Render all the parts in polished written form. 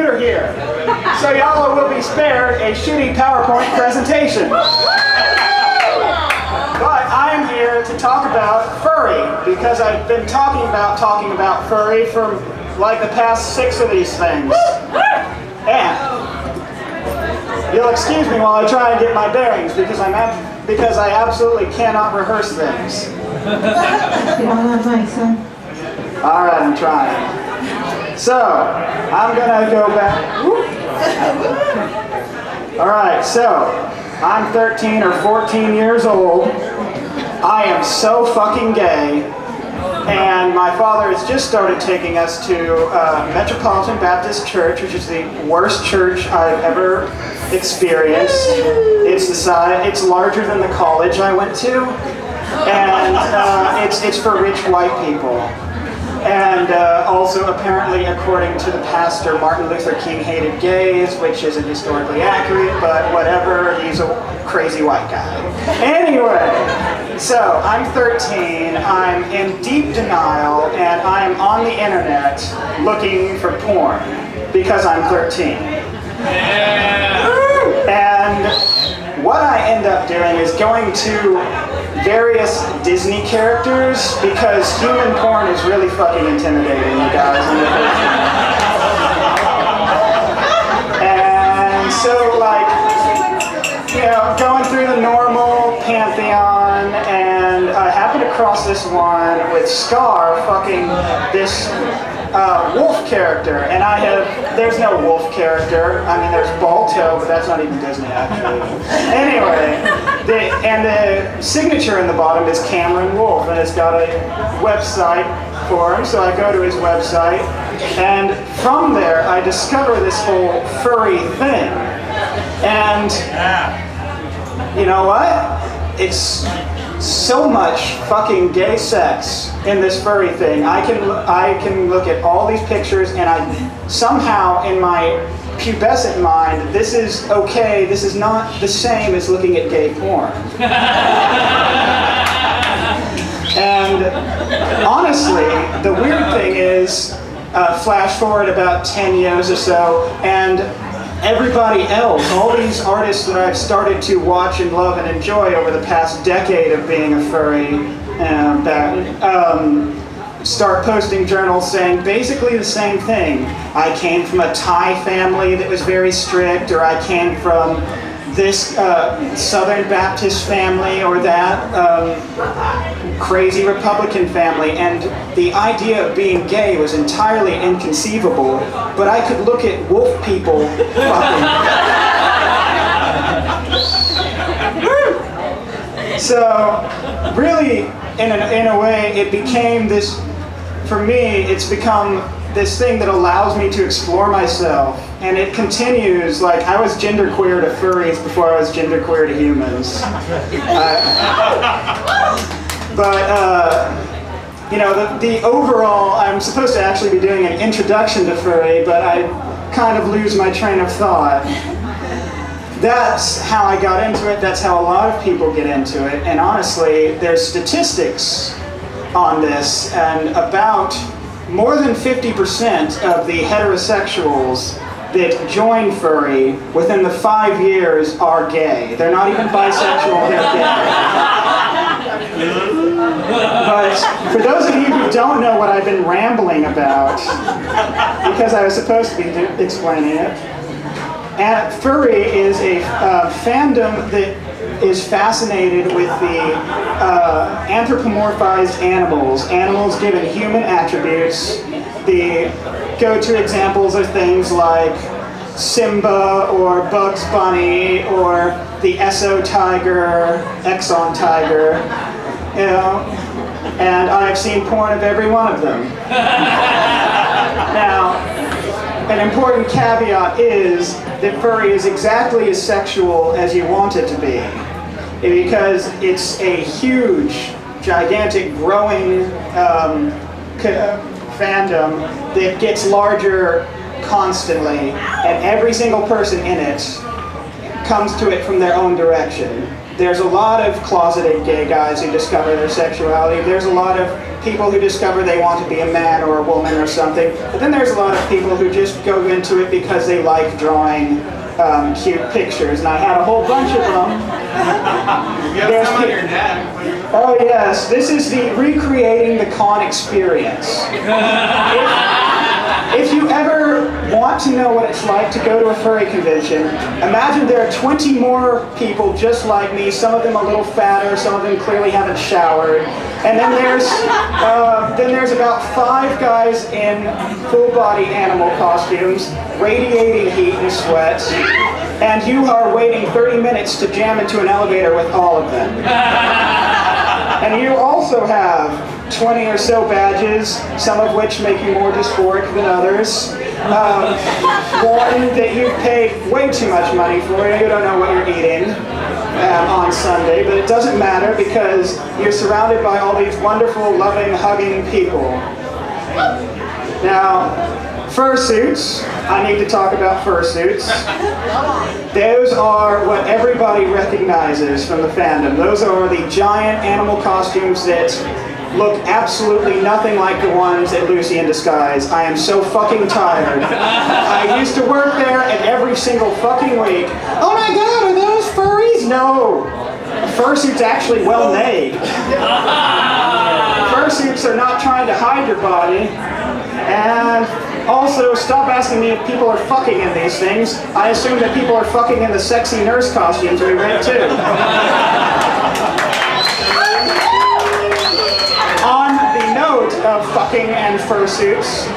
computer here. So y'all will be spared a shitty PowerPoint presentation. But I am here to talk about furry, because I've been talking about furry for like the past 6 of these things. And you'll excuse me while I try and get my bearings, because I absolutely cannot rehearse things. Alright, I'm trying. So, I'm gonna go back. Alright, so, I'm 13 or 14 years old. I am so fucking gay. And my father has just started taking us to Metropolitan Baptist Church, which is the worst church I've ever experienced. It's larger than the college I went to, and it's for rich white people. And also, apparently, according to the pastor, Martin Luther King hated gays, which isn't historically accurate, but whatever, he's a crazy white guy. Anyway, so I'm 13, I'm in deep denial, and I'm on the internet looking for porn, because I'm 13. And what I end up doing is going to various Disney characters, because human porn is really fucking intimidating, you guys. And so, like, you know, going through the normal pantheon, and I happened to cross this one with Scar fucking this wolf character, and there's no wolf character. I mean, there's Balto, but that's not even Disney, actually. Anyway, the signature in the bottom is Cameron Wolf, and it's got a website for him, so I go to his website, and from there, I discover this whole furry thing. And you know what? It's so much fucking gay sex in this furry thing. I can look at all these pictures, and somehow in my pubescent mind, this is okay, this is not the same as looking at gay porn. And honestly, the weird thing is, flash forward about 10 years or so, and everybody else, all these artists that I've started to watch and love and enjoy over the past decade of being a furry, start posting journals saying basically the same thing. I came from a Thai family that was very strict, or I came from this Southern Baptist family, or that crazy Republican family, and the idea of being gay was entirely inconceivable, but I could look at wolf people fucking. So, really, in a way, it became this, for me, it's become this thing that allows me to explore myself, and it continues. Like, I was genderqueer to furries before I was genderqueer to humans. You know, the overall, I'm supposed to actually be doing an introduction to furry, but I kind of lose my train of thought. That's how I got into it, that's how a lot of people get into it, and honestly, there's statistics on this, and about more than 50% of the heterosexuals that join furry within the 5 years are gay. They're not even bisexual, they're gay. But for those of you who don't know what I've been rambling about, because I was supposed to be explaining it, furry is a fandom that is fascinated with the anthropomorphized animals given human attributes. The go-to examples are things like Simba or Bugs Bunny or the Esso tiger, Exxon tiger, you know, and I've seen porn of every one of them. Now, an important caveat is that furry is exactly as sexual as you want it to be, because it's a huge, gigantic, growing fandom that gets larger constantly, and every single person in it comes to it from their own direction. there's a lot of closeted gay guys who discover their sexuality. There's a lot of people who discover they want to be a man or a woman or something. But then there's a lot of people who just go into it because they like drawing cute pictures. And I had a whole bunch of them. You have some on your neck. Oh yes, this is the recreating the con experience. If you ever want to know what it's like to go to a furry convention, imagine there are 20 more people just like me, some of them a little fatter, some of them clearly haven't showered. And then there's about 5 guys in full-body animal costumes, radiating heat and sweat, and you are waiting 30 minutes to jam into an elevator with all of them. And you also have 20 or so badges, some of which make you more dysphoric than others. One that you paid way too much money for, you don't know what you're eating on Sunday, but it doesn't matter because you're surrounded by all these wonderful, loving, hugging people. Now, fursuits, I need to talk about fursuits. Those are what everybody recognizes from the fandom. Those are the giant animal costumes that look absolutely nothing like the ones at Lucy in Disguise. I am so fucking tired. I used to work there, and every single fucking week, oh my god, are those furries? No. Fursuits actually well made. Fursuits are not trying to hide your body. And also, stop asking me if people are fucking in these things. I assume that people are fucking in the sexy nurse costumes we rent too. On the note of fucking and fursuits,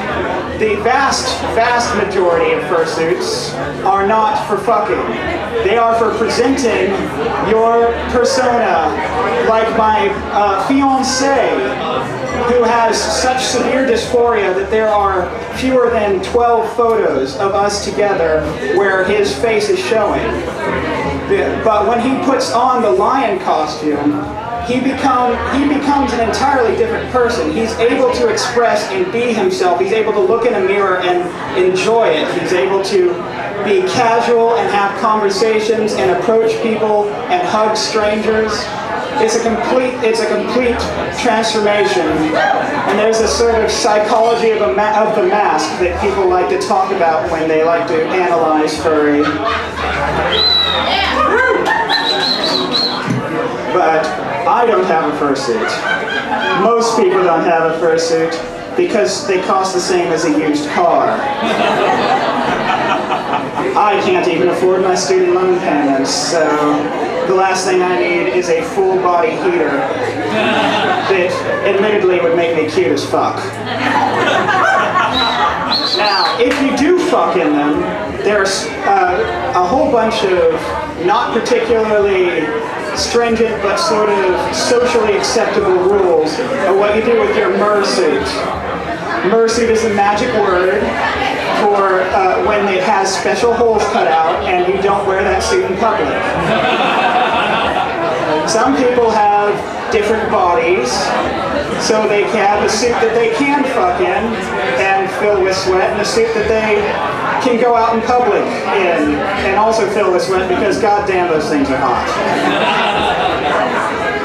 the vast majority of fursuits are not for fucking. They are for presenting your persona, like my fiancé, who has such severe dysphoria that there are fewer than 12 photos of us together where his face is showing. But when he puts on the lion costume, he becomes an entirely different person. He's able to express and be himself. He's able to look in a mirror and enjoy it. He's able to be casual and have conversations and approach people and hug strangers. It's a complete transformation. And there's a sort of psychology of the mask that people like to talk about when they like to analyze furry. But I don't have a fursuit. Most people don't have a fursuit because they cost the same as a used car. I can't even afford my student loan payments, so the last thing I need is a full body heater that admittedly would make me cute as fuck. Now, if you do fuck in them, there's a whole bunch of not particularly stringent but sort of socially acceptable rules of what you do with your mersuit. Mersuit is a magic word for when it has special holes cut out and you don't wear that suit in public. Some people have different bodies, so they have a suit that they can fuck in and fill with sweat, and a suit that they can go out in public in and also fill with sweat because goddamn those things are hot.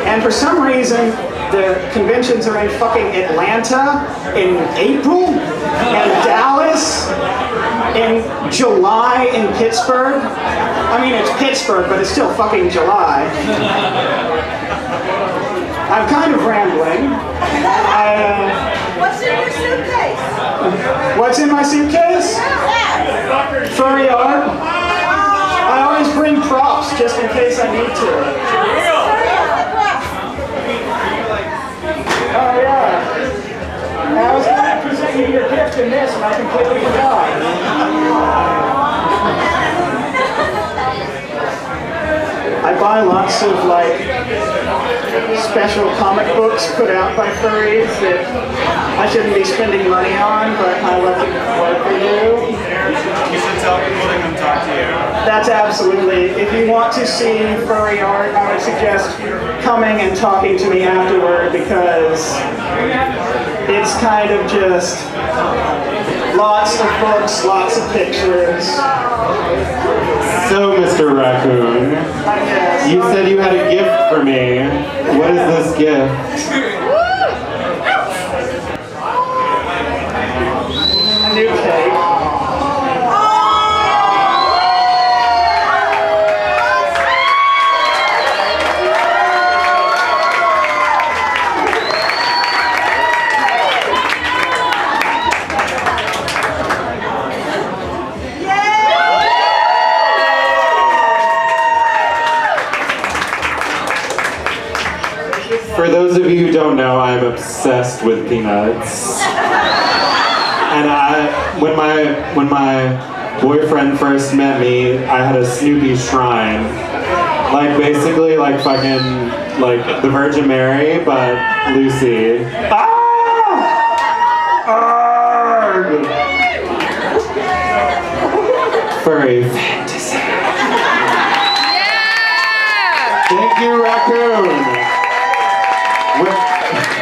And for some reason, the conventions are in fucking Atlanta in April, and Dallas in July in Pittsburgh. I mean, it's Pittsburgh, but it's still fucking July. I'm kind of rambling. What's in your suitcase? What's in my suitcase? Furry art. I always bring props just in case I need to. Oh yeah. I was going to present you your gift in this and I completely forgot. I buy lots of like special comic books put out by furries that I shouldn't be spending money on, but I love to work for you. You should tell people to come talk to you. That's absolutely. If you want to see furry art, I would suggest coming and talking to me afterward because it's kind of just Lots of books, lots of pictures. So, Mr. Raccoon, I guess. you said you had a gift for me. What is this gift? A new cake. For those of you who don't know, I'm obsessed with peanuts. And when my boyfriend first met me, I had a Snoopy shrine. Like basically like fucking like the Virgin Mary, but Lucy. Ah!